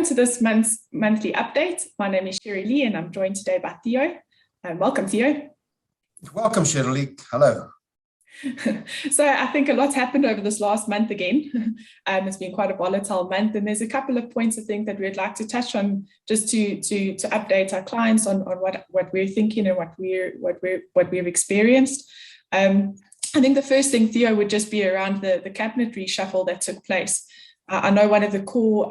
Welcome to this month's monthly update. My name is Sherelee and I'm joined today by Theo. Welcome, Theo. Welcome, Sherelee. Hello. So I think a lot's happened over this last month again. It's been quite a volatile month, and there's a couple of points I think that we'd like to touch on just to update our clients on what we're thinking and what we've experienced. I think the first thing, Theo, would just be around the cabinet reshuffle that took place. I know one of the core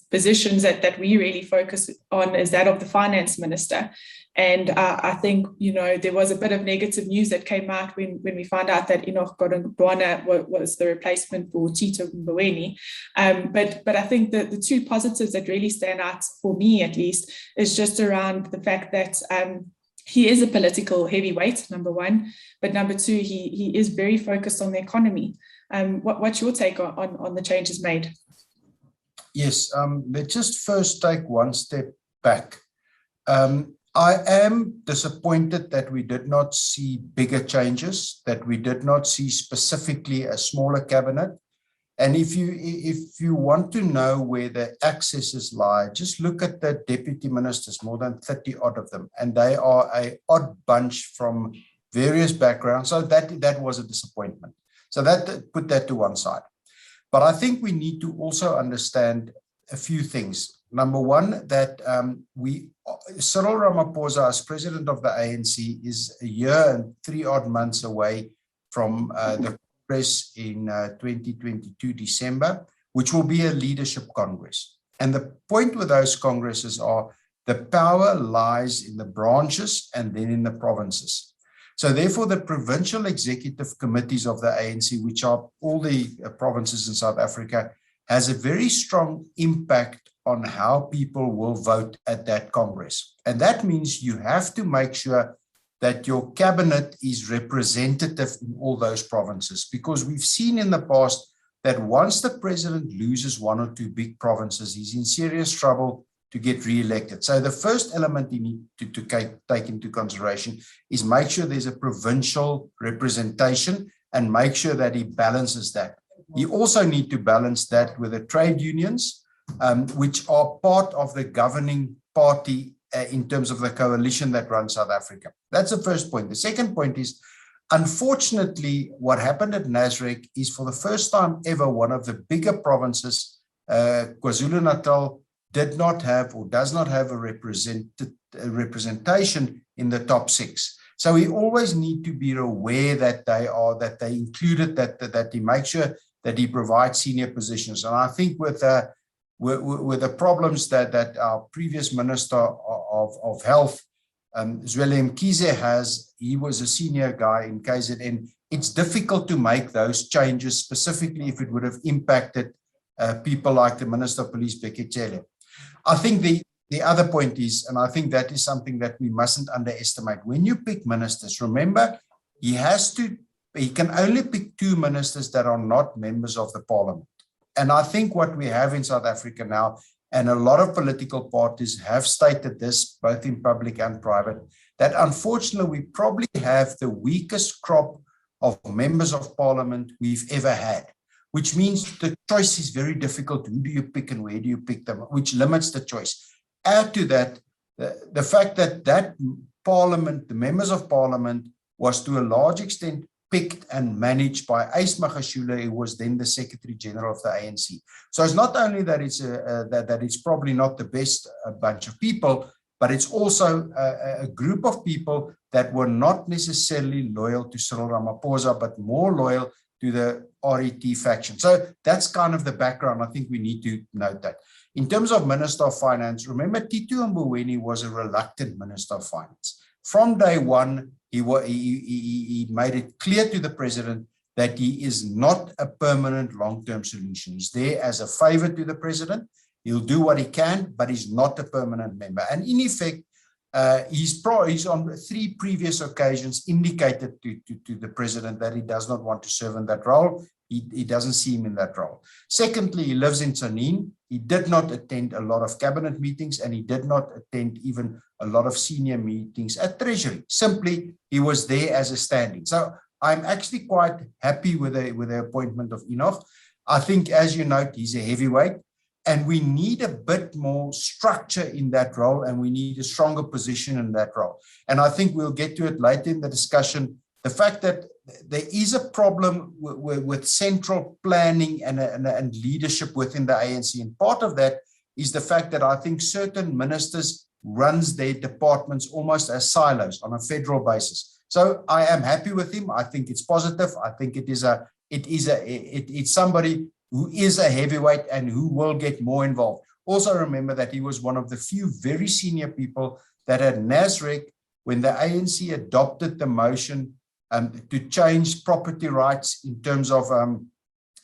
positions that we really focus on is that of the finance minister. And I think, there was a bit of negative news that came out when we found out that Enoch Godongwana was the replacement for Tito Mboweni. But I think that the two positives that really stand out for me, at least, is just around the fact that he is a political heavyweight, number one, but number two, he is very focused on the economy. What's your take on the changes made? Yes, let's just first take one step back. I am disappointed that we did not see bigger changes, that we did not see specifically a smaller cabinet. And if you want to know where the accesses lie, just look at the deputy ministers, more than 30 odd of them, and they are an odd bunch from various backgrounds. So that was a disappointment. So put that to one side. But I think we need to also understand a few things. Number one, that Cyril Ramaphosa, as president of the ANC, is a year and 3 odd months away from the Congress in 2022 December, which will be a leadership Congress. And the point with those Congresses are the power lies in the branches and then in the provinces. So therefore, the provincial executive committees of the ANC, which are all the provinces in South Africa, has a very strong impact on how people will vote at that Congress. And that means you have to make sure that your cabinet is representative in all those provinces, because we've seen in the past that once the president loses one or two big provinces, he's in serious trouble to get re-elected. So the first element you need to take into consideration is make sure there's a provincial representation and make sure that he balances that. You also need to balance that with the trade unions, which are part of the governing party in terms of the coalition that runs South Africa. That's the first point. The second point is, unfortunately, what happened at Nasrec is for the first time ever, one of the bigger provinces, KwaZulu-Natal, did not have or does not have a representation in the top 6. So we always need to be aware that they included, that he makes sure that he provides senior positions. And I think with the problems that our previous Minister of Health, Zweli Mkhize, has, he was a senior guy in KZN. It's difficult to make those changes, specifically if it would have impacted people like the Minister of Police, Beketele. I think the other point is, and I think that is something that we mustn't underestimate, when you pick ministers, remember, he can only pick 2 ministers that are not members of the parliament. And I think what we have in South Africa now, and a lot of political parties have stated this, both in public and private, that unfortunately we probably have the weakest crop of members of parliament we've ever had, which means the choice is very difficult. Who do you pick and where do you pick them, which limits the choice. Add to that, the fact that parliament, the members of parliament, was to a large extent picked and managed by Ace Magashule, who was then the Secretary General of the ANC. So it's not only that it's probably not the best bunch of people, but it's also a group of people that were not necessarily loyal to Cyril Ramaphosa, but more loyal to the RET faction. So that's kind of the background. I think we need to note that. In terms of Minister of Finance, remember Tito Mboweni was a reluctant Minister of Finance. From day one, he made it clear to the president that he is not a permanent long-term solution. He's there as a favor to the president. He'll do what he can, but he's not a permanent member. And in effect, he's on 3 previous occasions indicated to the president that he does not want to serve in that role. He doesn't see him in that role. Secondly, he lives in Tzaneen. He did not attend a lot of cabinet meetings, and he did not attend even a lot of senior meetings at Treasury. Simply, he was there as a standing. So I'm actually quite happy with the appointment of Enoch. I think, as you note, he's a heavyweight. And we need a bit more structure in that role, and we need a stronger position in that role. And I think we'll get to it later in the discussion. The fact that there is a problem with central planning and leadership within the ANC. And part of that is the fact that I think certain ministers runs their departments almost as silos on a federal basis. So I am happy with him. I think it's positive. I think it's somebody who is a heavyweight and who will get more involved. Also remember that he was one of the few very senior people that at NASREC, when the ANC adopted the motion to change property rights in terms of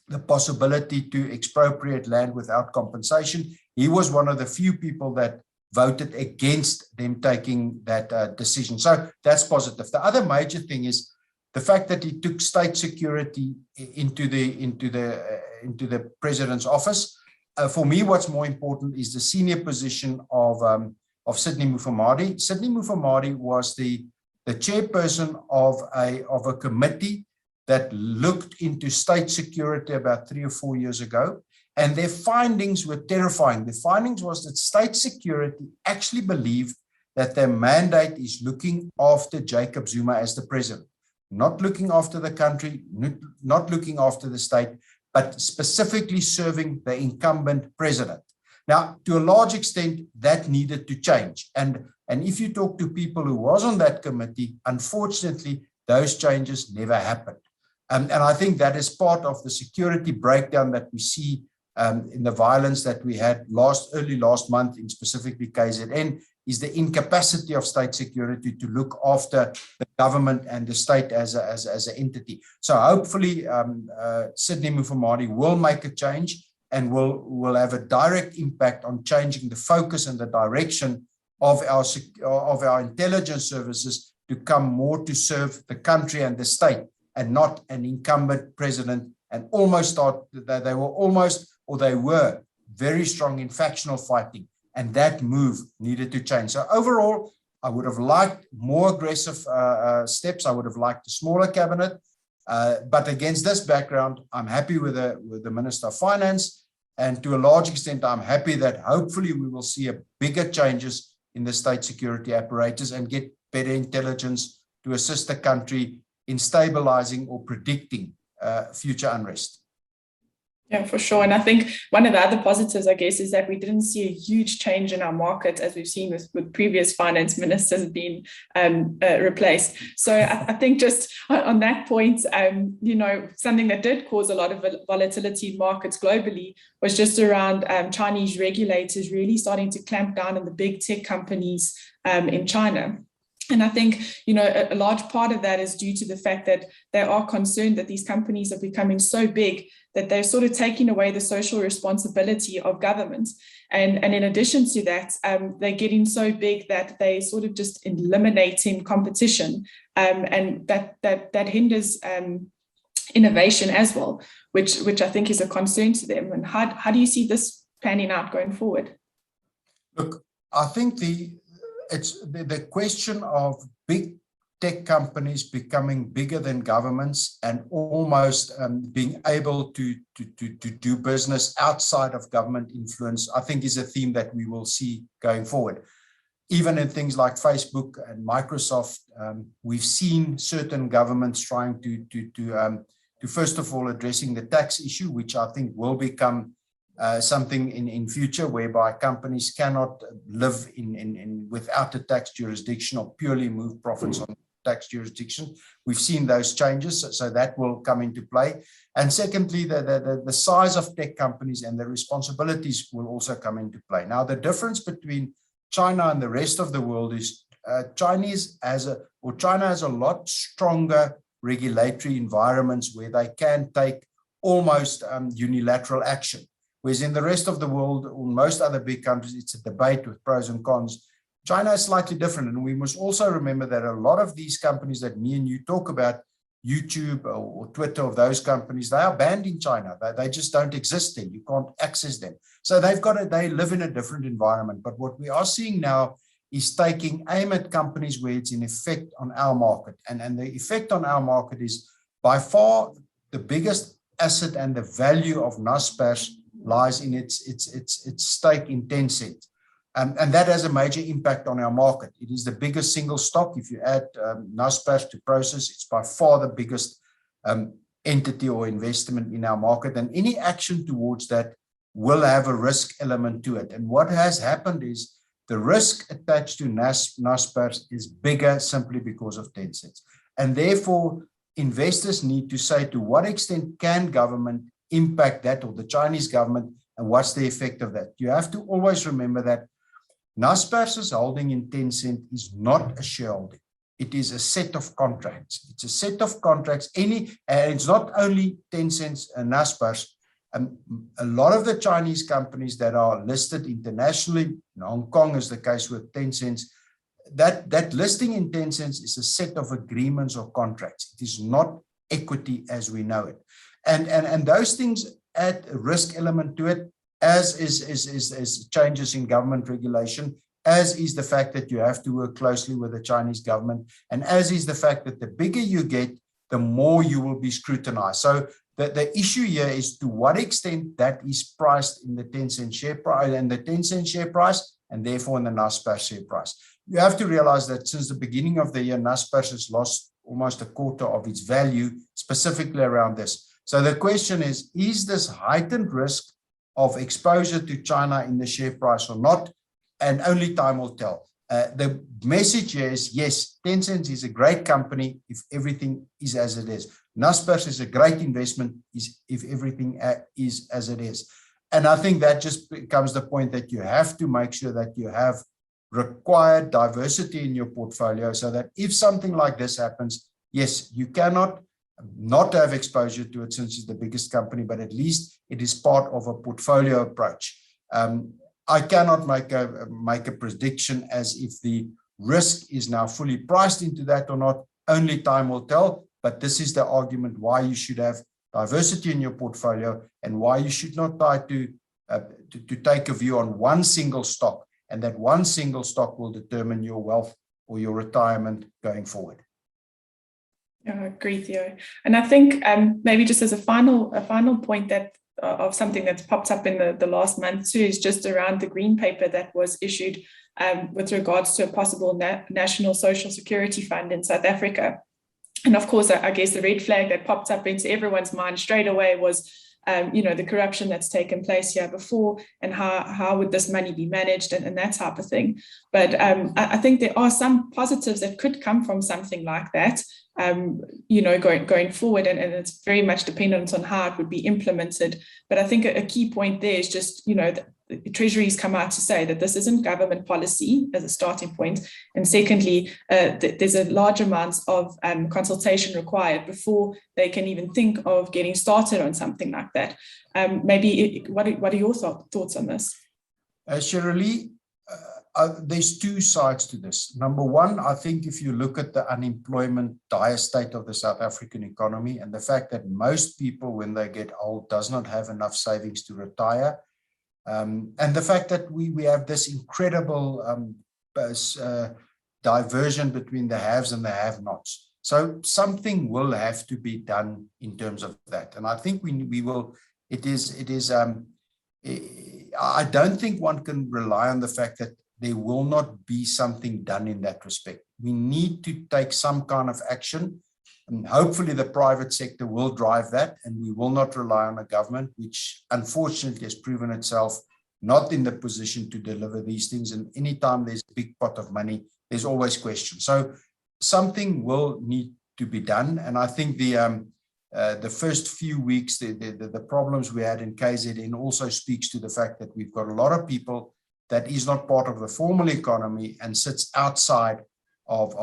the possibility to expropriate land without compensation, he was one of the few people that voted against them taking that decision. So that's positive. The other major thing is the fact that he took state security into the president's office. For me, what's more important is the senior position of Sidney Mufamadi. Sidney Mufamadi was the chairperson of a committee that looked into state security about 3 or 4 years ago, and their findings were terrifying. The findings was that state security actually believed that their mandate is looking after Jacob Zuma as the president, not looking after the country, not looking after the state, but specifically serving the incumbent president. Now, to a large extent, that needed to change. And if you talk to people who was on that committee, unfortunately, those changes never happened. And I think that is part of the security breakdown that we see in the violence that we had early last month, in specifically KZN, is the incapacity of state security to look after the government and the state as an entity. So hopefully Sidney Mufamadi will make a change and will have a direct impact on changing the focus and the direction of our intelligence services to come more to serve the country and the state, and not an incumbent president. And almost thought that they were very strong in factional fighting, and that move needed to change. So overall, I would have liked more aggressive steps. I would have liked a smaller cabinet. But against this background, I'm happy with the Minister of Finance. And to a large extent, I'm happy that hopefully we will see a bigger changes in the state security apparatus and get better intelligence to assist the country in stabilizing or predicting future unrest. Yeah, for sure. And I think one of the other positives, I guess, is that we didn't see a huge change in our market as we've seen with previous finance ministers being replaced. So I think just on that point, something that did cause a lot of volatility in markets globally was just around Chinese regulators really starting to clamp down on the big tech companies in China. And I think, a large part of that is due to the fact that they are concerned that these companies are becoming so big that they're sort of taking away the social responsibility of government. And in addition to that, they're getting so big that they sort of just eliminating competition, and that hinders innovation as well, which I think is a concern to them. And how do you see this panning out going forward? Look, I think it's the question of big tech companies becoming bigger than governments and almost being able to do business outside of government influence, I think is a theme that we will see going forward. Even in things like Facebook and Microsoft, we've seen certain governments trying to first of all addressing the tax issue, which I think will become something in future, whereby companies cannot live without a tax jurisdiction or purely move profits on tax jurisdiction. We've seen those changes, so that will come into play. And secondly, the size of tech companies and the responsibilities will also come into play. Now, the difference between China and the rest of the world is China has a lot stronger regulatory environments where they can take almost unilateral action. Whereas in the rest of the world, or most other big countries, it's a debate with pros and cons. China is slightly different. And we must also remember that a lot of these companies that me and you talk about, YouTube or Twitter, of those companies, they are banned in China. They just don't exist there. You can't access them. So they live in a different environment. But what we are seeing now is taking aim at companies where it's in effect on our market. And the effect on our market is by far the biggest asset and the value of Naspers lies in its stake in Tencent. And that has a major impact on our market. It is the biggest single stock. If you add Naspers to Prosus, it's by far the biggest entity or investment in our market. And any action towards that will have a risk element to it. And what has happened is the risk attached to Naspers is bigger simply because of Tencent. And therefore, investors need to say to what extent can government impact that, or the Chinese government, and what's the effect of that. You have to always remember that Naspers' holding in Tencent is not a shareholding. It is a set of contracts. It's a set of contracts. And it's not only Tencent and Naspers. A lot of the Chinese companies that are listed internationally, in Hong Kong is the case with Tencent, that listing in Tencent is a set of agreements or contracts. It is not equity as we know it. And those things add a risk element to it, as is changes in government regulation, as is the fact that you have to work closely with the Chinese government, and as is the fact that the bigger you get, the more you will be scrutinized. So the issue here is to what extent that is priced in the Tencent share price and the Tencent share price, and therefore in the Naspers share price. You have to realize that since the beginning of the year, Naspers has lost almost a quarter of its value, specifically around this. So the question is this heightened risk of exposure to China in the share price or not? And only time will tell. The message here is, yes, Tencent is a great company if everything is as it is. Naspers is a great investment if everything is as it is. And I think that just becomes the point that you have to make sure that you have required diversity in your portfolio so that if something like this happens, yes, you cannot not have exposure to it since it's the biggest company, but at least it is part of a portfolio approach. I cannot make a prediction as if the risk is now fully priced into that or not. Only time will tell, but this is the argument why you should have diversity in your portfolio and why you should not try to take a view on one single stock, and that one single stock will determine your wealth or your retirement going forward. Yeah, I agree, Theo. And I think maybe just as a final point that of something that's popped up in the last month too is just around the green paper that was issued with regards to a possible national social security fund in South Africa. And of course, I guess the red flag that popped up into everyone's mind straight away was the corruption that's taken place here before, and how would this money be managed and that type of thing. But I think there are some positives that could come from something like that, going forward, and it's very much dependent on how it would be implemented. But I think a key point there is just, the Treasury's come out to say that this isn't government policy as a starting point. And secondly, there's a large amount of consultation required before they can even think of getting started on something like that. What are your thoughts on this? Sherelee, there's two sides to this. Number one, I think if you look at the unemployment dire state of the South African economy and the fact that most people, when they get old, does not have enough savings to retire, and the fact that we have this incredible diversion between the haves and the have-nots. So something will have to be done in terms of that. And I think we will, I don't think one can rely on the fact that there will not be something done in that respect. We need to take some kind of action, and hopefully the private sector will drive that, and we will not rely on a government which unfortunately has proven itself not in the position to deliver these things. And anytime there's a big pot of money, there's always questions. So something will need to be done. And I think the first few weeks, the problems we had in KZN also speaks to the fact that we've got a lot of people that is not part of the formal economy and sits outside of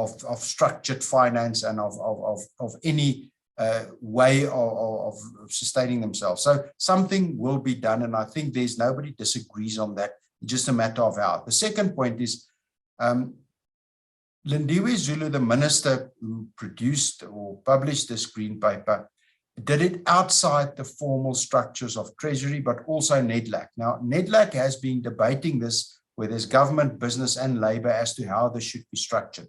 structured finance and of any way of sustaining themselves. So something will be done, and I think there's nobody disagrees on that. It's just a matter of how. The second point is Lindiwe Zulu, the minister who produced or published this green paper, did it outside the formal structures of Treasury, but also NEDLAC. Now, NEDLAC has been debating this, where there's government, business, and labor as to how this should be structured.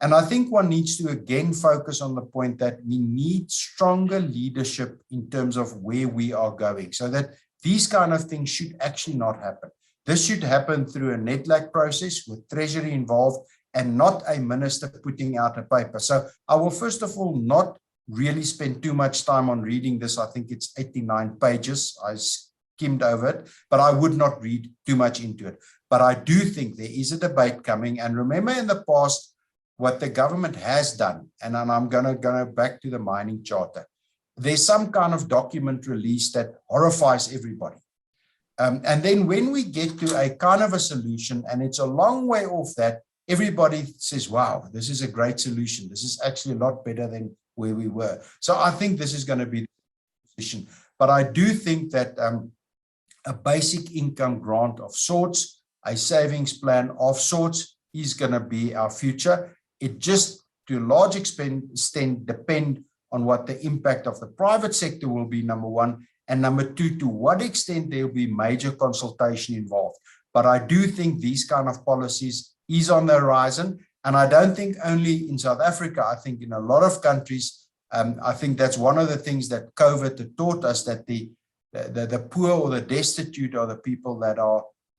And I think one needs to again focus on the point that we need stronger leadership in terms of where we are going, so that these kind of things should actually not happen. This should happen through a NETLAC process with Treasury involved and not a minister putting out a paper. So I will first of all not really spend too much time on reading this. I think it's 89 pages. I skimmed over it, but I would not read too much into it. But I do think there is a debate coming. And remember in the past, what the government has done, and I'm going to go back to the mining charter, there's some kind of document release that horrifies everybody. And then when we get to a kind of a solution, and it's a long way off that, everybody says, wow, this is a great solution. This is actually a lot better than where we were. So I think this is going to be the position. But I do think that a basic income grant of sorts, a savings plan of sorts, is going to be our future. It just, to a large extent, depend on what the impact of the private sector will be, number one, and number two, to what extent there will be major consultation involved. But I do think these kind of policies is on the horizon, and I don't think only in South Africa. I think in a lot of countries, I think that's one of the things that COVID taught us, that the poor or the destitute are the people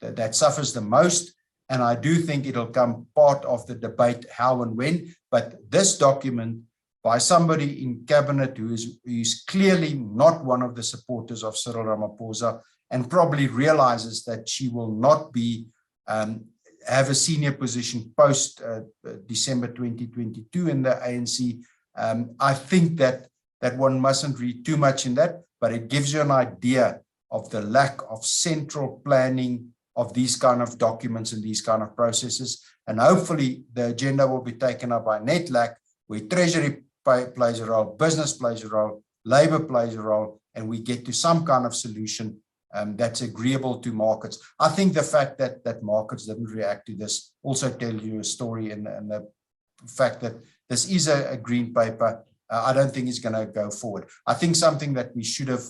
that suffers the most. And I do think it'll come part of the debate how and when. But this document by somebody in cabinet who is clearly not one of the supporters of Cyril Ramaphosa, and probably realizes that she will not be have a senior position post December 2022 in the ANC. I think that one mustn't read too much in that, but it gives you an idea of the lack of central planning of these kind of documents and these kind of processes. And hopefully the agenda will be taken up by NETLAC, where Treasury plays a role, business plays a role, Labour plays a role, and we get to some kind of solution that's agreeable to markets. I think the fact that markets didn't react to this also tells you a story, and the fact that this is a green paper, I don't think is going to go forward. I think something that we should have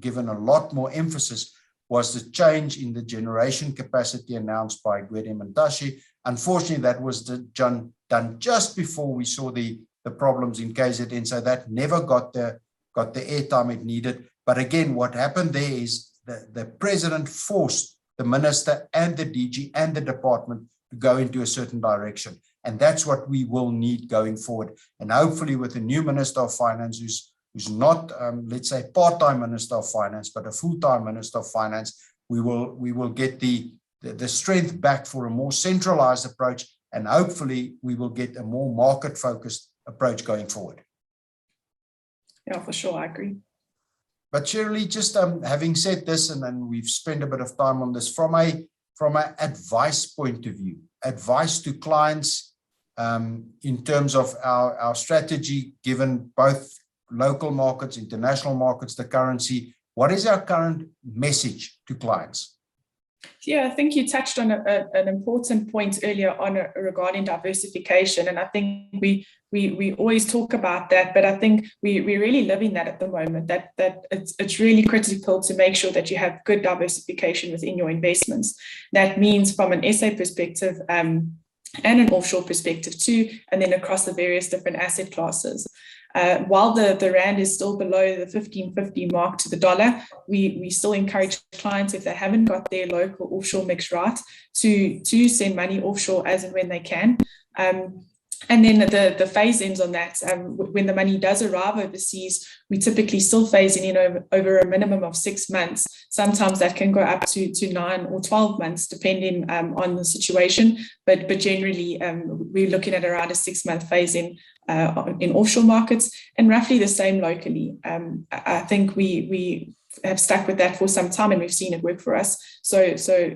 given a lot more emphasis was the change in the generation capacity announced by Gwede Mantashe. Unfortunately, that was done just before we saw the problems in KZN, so that never got the airtime it needed. But again, what happened there is the president forced the minister and the DG and the department to go into a certain direction. And that's what we will need going forward. And hopefully with the new Minister of Finance, who's not, let's say, part-time Minister of Finance, but a full-time Minister of Finance, we will get the strength back for a more centralized approach, and hopefully we will get a more market-focused approach going forward. Yeah, for sure, I agree. But Sherelee, just having said this, and then we've spent a bit of time on this, from an advice point of view, advice to clients in terms of our strategy, given both local markets, international markets, the currency, what is our current message to clients? Yeah, I think you touched on an important point earlier on regarding diversification, and I think we always talk about that, but I think we really live in that at the moment, that it's really critical to make sure that you have good diversification within your investments. That means from an SA perspective and an offshore perspective too, and then across the various different asset classes. While the rand is still below the 15.50 mark to the dollar, we still encourage clients, if they haven't got their local offshore mix right, to send money offshore as and when they can. And then the phase ins on that, when the money does arrive overseas, we typically still phase in over a minimum of 6 months. Sometimes that can go up to 9 or 12 months, depending on the situation. But generally, we're looking at around a 6-month phase in offshore markets, and roughly the same locally. I think we have stuck with that for some time, and we've seen it work for us. So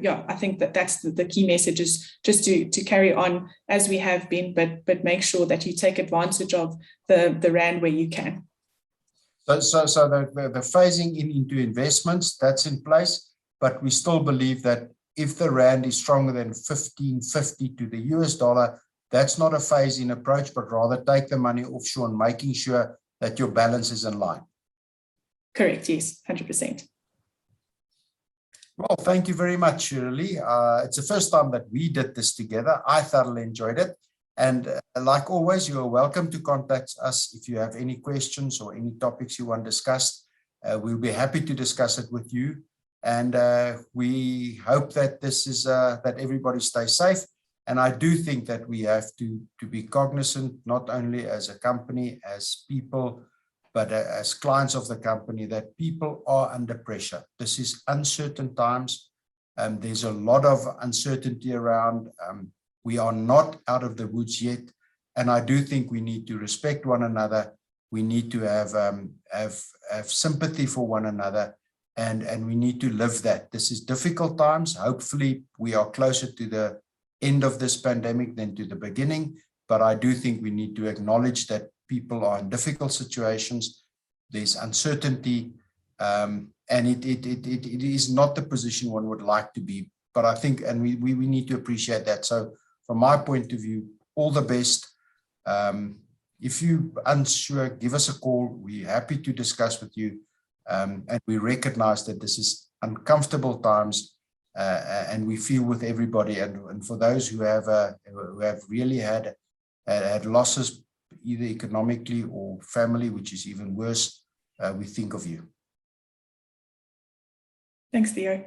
yeah, I think that's the key message, is just to carry on as we have been, but make sure that you take advantage of the rand where you can. So the phasing into investments, that's in place, but we still believe that if the rand is stronger than 15.50 to the US dollar, that's not a phase-in approach, but rather take the money offshore and making sure that your balance is in line. Correct, yes, 100%. Well, thank you very much, Sherelee. It's the first time that we did this together. I thoroughly enjoyed it. And like always, you are welcome to contact us if you have any questions or any topics you want discussed. We'll be happy to discuss it with you. And we hope that this is that everybody stays safe. And I do think that we have to be cognizant, not only as a company, as people, but as clients of the company, that people are under pressure. This is uncertain times. There's a lot of uncertainty around. We are not out of the woods yet. And I do think we need to respect one another. We need to have sympathy for one another. And we need to live that. This is difficult times. Hopefully, we are closer to the end of this pandemic than to the beginning. But I do think we need to acknowledge that people are in difficult situations. There's uncertainty. And it is not the position one would like to be. But I think, and we need to appreciate that. So from my point of view, all the best. If you're unsure, give us a call. We're happy to discuss with you. And we recognize that this is uncomfortable times, and we feel with everybody. And for those who have really had losses, either economically or family, which is even worse, we think of you. Thanks, Theo.